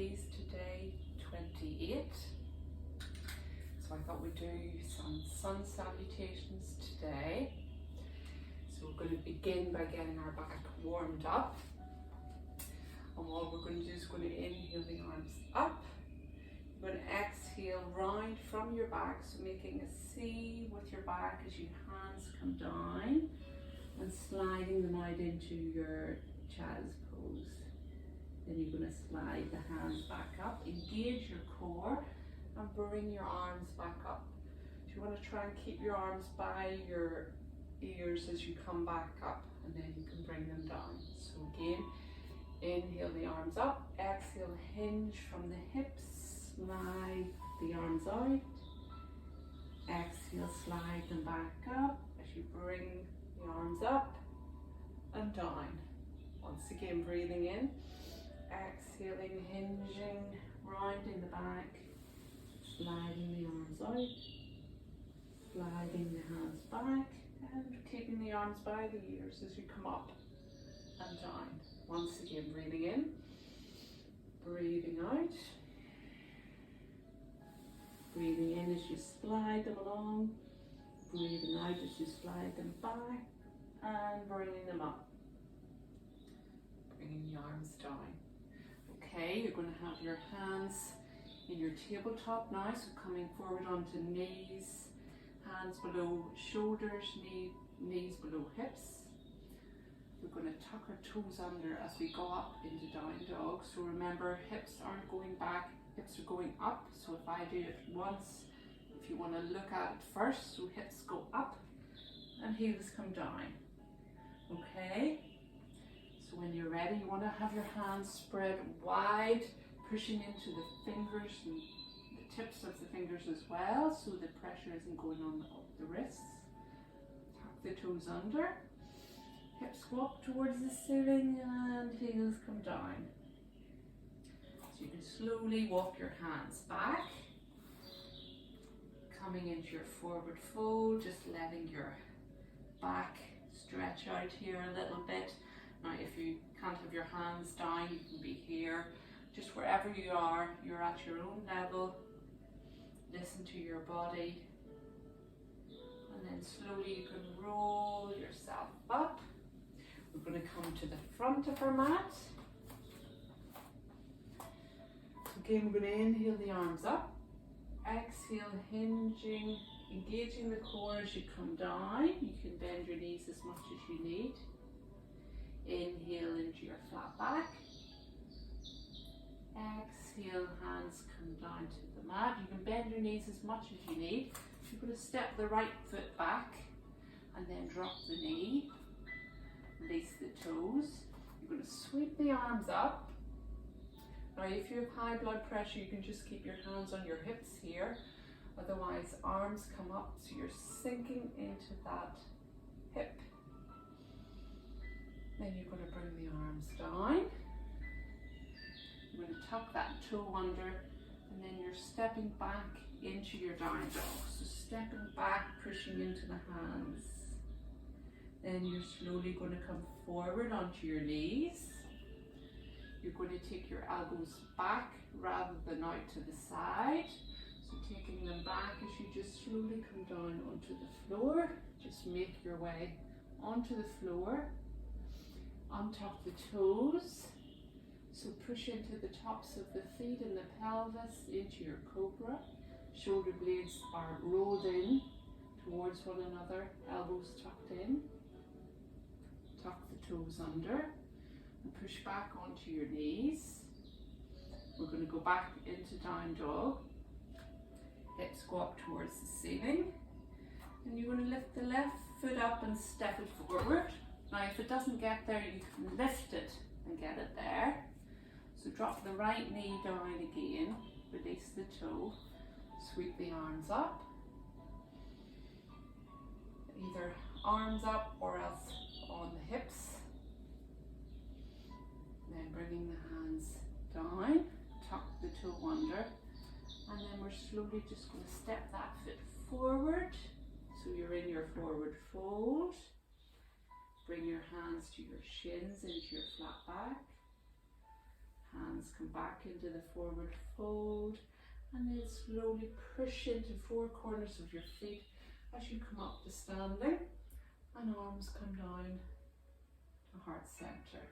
Mondays today, 28. So I thought we'd do some sun salutations today. So we're going to begin by getting our back warmed up. And what we're going to do is going to inhale the arms up. You're going to exhale round from your back, so making a C with your back as your hands come down and sliding them out into your child's pose. Then you're going to slide the hands back up, engage your core and bring your arms back up. So you want to try and keep your arms by your ears as you come back up, and then you can bring them down. So again, inhale the arms up, exhale, hinge from the hips, slide the arms out, exhale, slide them back up as you bring the arms up and down. Once again, breathing in, exhaling, hinging, rounding the back, sliding the arms out, sliding the hands back, and keeping the arms by the ears as you come up and down. Once again, breathing in, breathing out, breathing in as you slide them along, breathing out as you slide them back, and bringing them up. Bringing the arms down. Okay, you're going to have your hands in your tabletop now, so coming forward onto knees, hands below shoulders, knees below hips. We're going to tuck our toes under as we go up into down dog. So remember, hips aren't going back, hips are going up. So if I do it once, if you want to look at it first, so hips go up and heels come down. Okay? So when you're ready, you want to have your hands spread wide, pushing into the fingers and the tips of the fingers as well, so the pressure isn't going on the wrists. Tuck the toes under. Hips go up towards the ceiling and heels come down. So you can slowly walk your hands back, coming into your forward fold, just letting your back stretch out here a little bit. Now if you can't have your hands down, you can be here. Just wherever you are, you're at your own level. Listen to your body. And then slowly you can roll yourself up. We're going to come to the front of our mat. So again, we're going to inhale the arms up. Exhale, hinging, engaging the core as you come down. You can bend your knees as much as you need. Inhale into your flat back. Exhale, hands come down to the mat. You can bend your knees as much as you need. You're going to step the right foot back and then drop the knee. Release the toes. You're going to sweep the arms up. Now if you have high blood pressure, you can just keep your hands on your hips here. Otherwise, arms come up, so you're sinking into that hip. Then you're going to bring the arms down. You're going to tuck that toe under, and then you're stepping back into your down dog. So stepping back, pushing into the hands. Then you're slowly going to come forward onto your knees. You're going to take your elbows back rather than out to the side. So taking them back as you just slowly come down onto the floor. Just make your way onto the floor. Untuck the toes. So push into the tops of the feet and the pelvis into your cobra. Shoulder blades are rolled in towards one another, elbows tucked in. Tuck the toes under and push back onto your knees. We're going to go back into down dog. Hips go up towards the ceiling. And you're going to lift the left foot up and step it forward. Now if it doesn't get there, you can lift it and get it there. So drop the right knee down again, release the toe, sweep the arms up. Either arms up or else on the hips. Then bringing the hands down, tuck the toe under, and then we're slowly just going to step that foot forward. So you're in your forward fold. Bring your hands to your shins into your flat back. Hands come come back into the forward fold, and then slowly push into four corners of your feet as you come up to standing, and arms come down to heart center.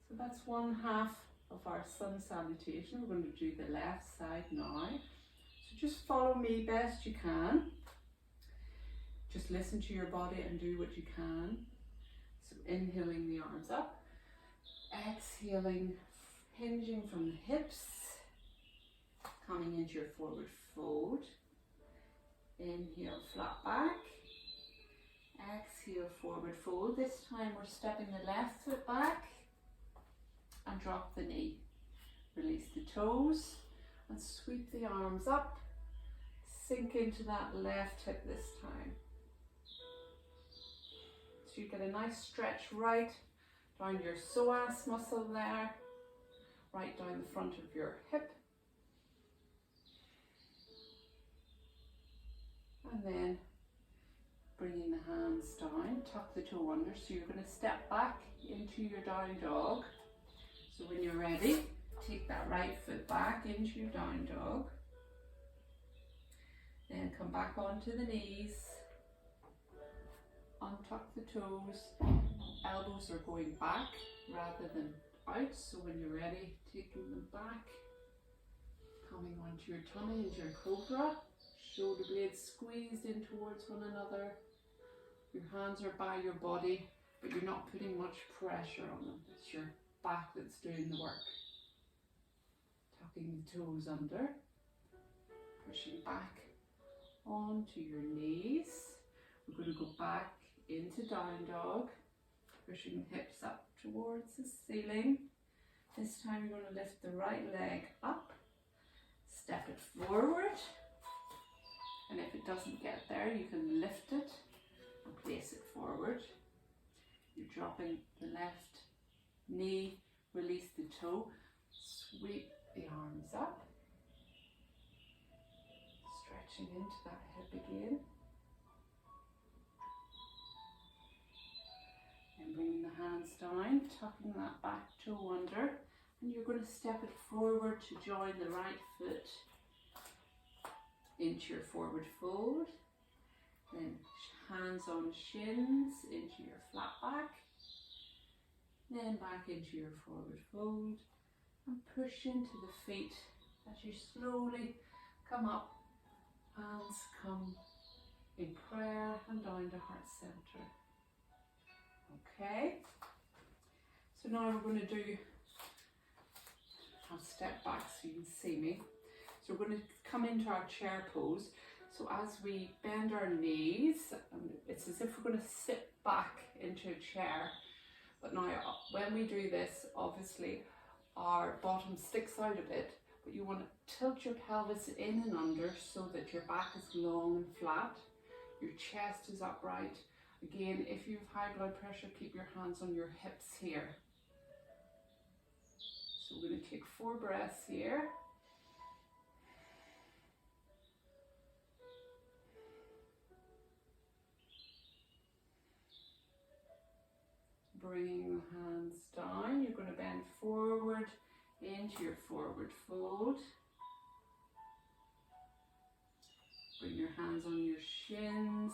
So that's one half of our sun salutation. We're going to do the left side now. So just follow me best you can. Just listen to your body and do what you can. So inhaling the arms up, exhaling, hinging from the hips, coming into your forward fold. Inhale, flat back. Exhale, forward fold. This time we're stepping the left foot back and drop the knee. Release the toes and sweep the arms up. Sink into that left hip this time. So you get a nice stretch right down your psoas muscle there, right down the front of your hip. And then bringing the hands down, tuck the toe under. So you're going to step back into your down dog. So when you're ready, take that right foot back into your down dog. Then come back onto the knees. Untuck the toes. Elbows are going back rather than out. So when you're ready, taking them back. Coming onto your tummy into your cobra. Shoulder blades squeezed in towards one another. Your hands are by your body, but you're not putting much pressure on them. It's your back that's doing the work. Tucking the toes under. Pushing back onto your knees. We're going to go back into down dog. Pushing the hips up towards the ceiling. This time you're going to lift the right leg up. Step it forward. And if it doesn't get there, you can lift it and place it forward. You're dropping the left knee, release the toe, sweep the arms up. Stretching into that hip again. And bringing the hands down, tucking that back toe under. And you're going to step it forward to join the right foot into your forward fold. Then hands on shins into your flat back. Then back into your forward fold. And push into the feet as you slowly come up. Hands come in prayer and down to heart center. Okay. So now we're going to do, I'll step back so you can see me. So we're going to come into our chair pose. So as we bend our knees, it's as if we're going to sit back into a chair. But now when we do this, obviously our bottom sticks out a bit, but you want to tilt your pelvis in and under so that your back is long and flat. Your chest is upright. Again, if you have high blood pressure, keep your hands on your hips here. So we're going to take 4 breaths here. Bringing the hands down, you're going to bend forward into your forward fold. Bring your hands on your shins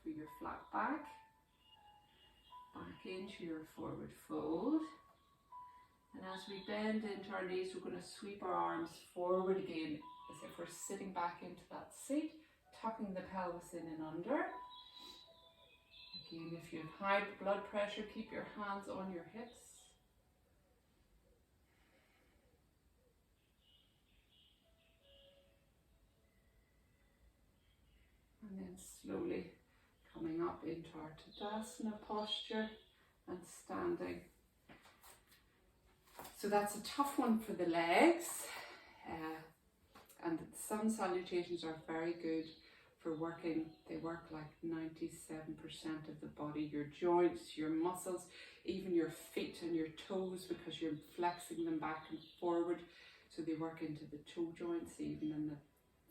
for your flat back. Back into your forward fold. And as we bend into our knees, we're going to sweep our arms forward again as if we're sitting back into that seat, tucking the pelvis in and under. Again, if you have high blood pressure, keep your hands on your hips. And then slowly coming up into our Tadasana posture and standing. So that's a tough one for the legs. And some salutations are very good for working. They work like 97% of the body, your joints, your muscles, even your feet and your toes, because you're flexing them back and forward. So they work into the toe joints, even in the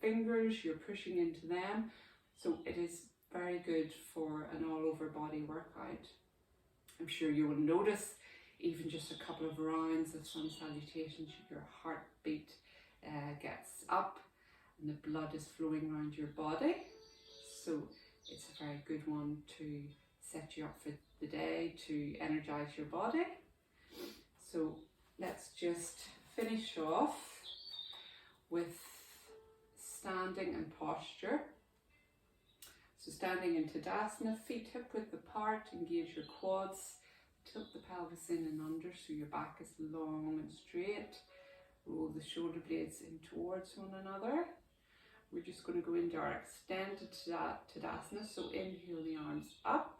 fingers, you're pushing into them. So it is very good for an all over body workout. I'm sure you will notice even just a couple of rounds of sun salutations, your heartbeat gets up and the blood is flowing around your body. So it's a very good one to set you up for the day, to energize your body. So let's just finish off with standing and posture. So standing in Tadasana, feet hip width apart, engage your quads, tilt the pelvis in and under so your back is long and straight. Roll the shoulder blades in towards one another. We're just going to go into our extended Tadasana. So inhale the arms up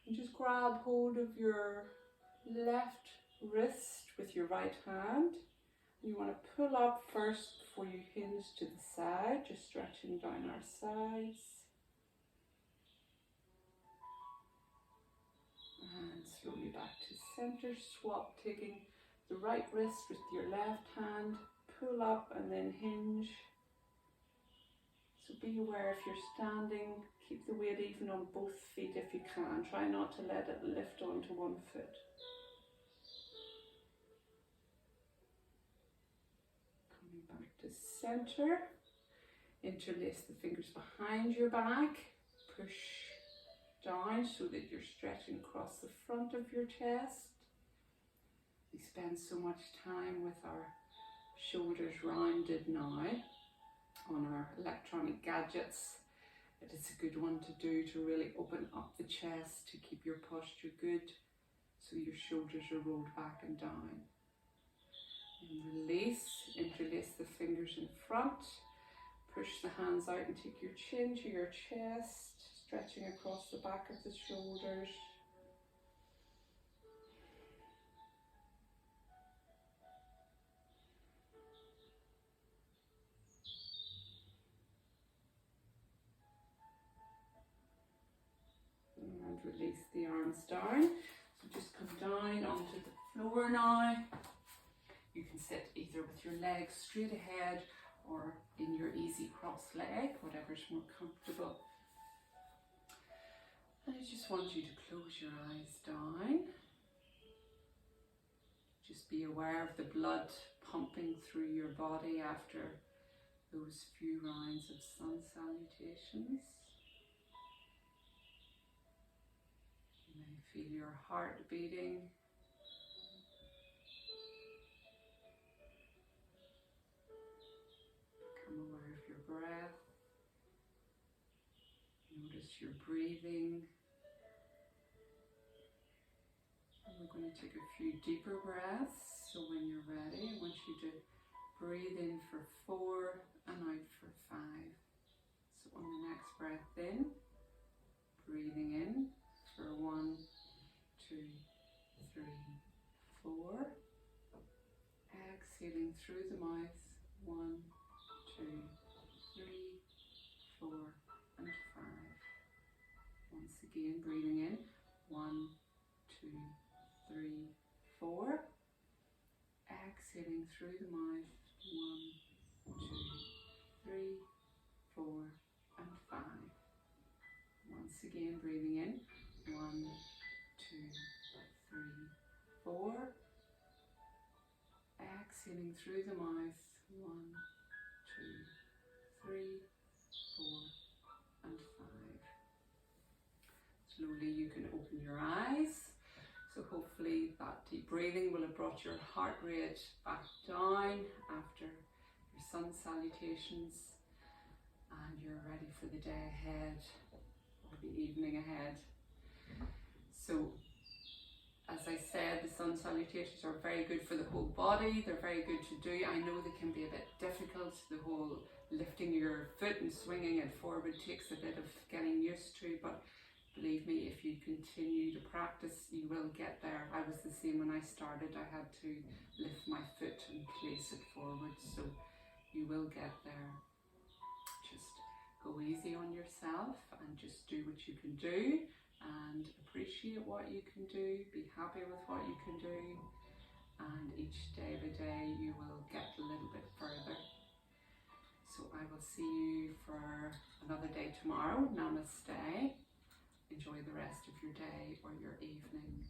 and just grab hold of your left wrist with your right hand. You want to pull up first before you hinge to the side, just stretching down our sides. And slowly back to center, swap, taking the right wrist with your left hand, pull up and then hinge. So be aware if you're standing, keep the weight even on both feet if you can. Try not to let it lift onto one foot. Coming back to center, interlace the fingers behind your back, push down so that you're stretching across the front of your chest. We spend so much time with our shoulders rounded now on our electronic gadgets. It is a good one to do to really open up the chest, to keep your posture good so your shoulders are rolled back and down. And release, interlace the fingers in front, push the hands out and take your chin to your chest, stretching across the back of the shoulders. And release the arms down. So just come down onto the floor now. You can sit either with your legs straight ahead or in your easy cross leg, whatever's more comfortable. And I just want you to close your eyes down. Just be aware of the blood pumping through your body after those few rounds of sun salutations. You may feel your heart beating. Become aware of your breath. Notice your breathing. And we're going to take a few deeper breaths. So when you're ready, I want you to breathe in for 4 and out for 5. So on the next breath in, breathing in for 1, 2, 3, 4. Exhaling through the mouth, 1, 2, 3, 4, and 5. Once again, breathing in, 1, 2, 3, 4. Exhaling through the mouth, 1, 2, 3, 4, and 5. Once again, breathing in, 1, 2, 3, 4. Exhaling through the mouth, 1, 2, 3, 4, and 5. Slowly you can open your eyes. So hopefully that deep breathing will have brought your heart rate back down after your sun salutations, and you're ready for the day ahead or the evening ahead. So as I said, the sun salutations are very good for the whole body. They're very good to do. I know they can be a bit difficult. The whole lifting your foot and swinging it forward takes a bit of getting used to, but believe me, if you continue to practice, you will get there. I was the same when I started. I had to lift my foot and place it forward, so you will get there. Just go easy on yourself and just do what you can do and appreciate what you can do. Be happy with what you can do, and each day by day you will get a little bit further. So I will see you for another day tomorrow. Namaste. Enjoy the rest of your day or your evening.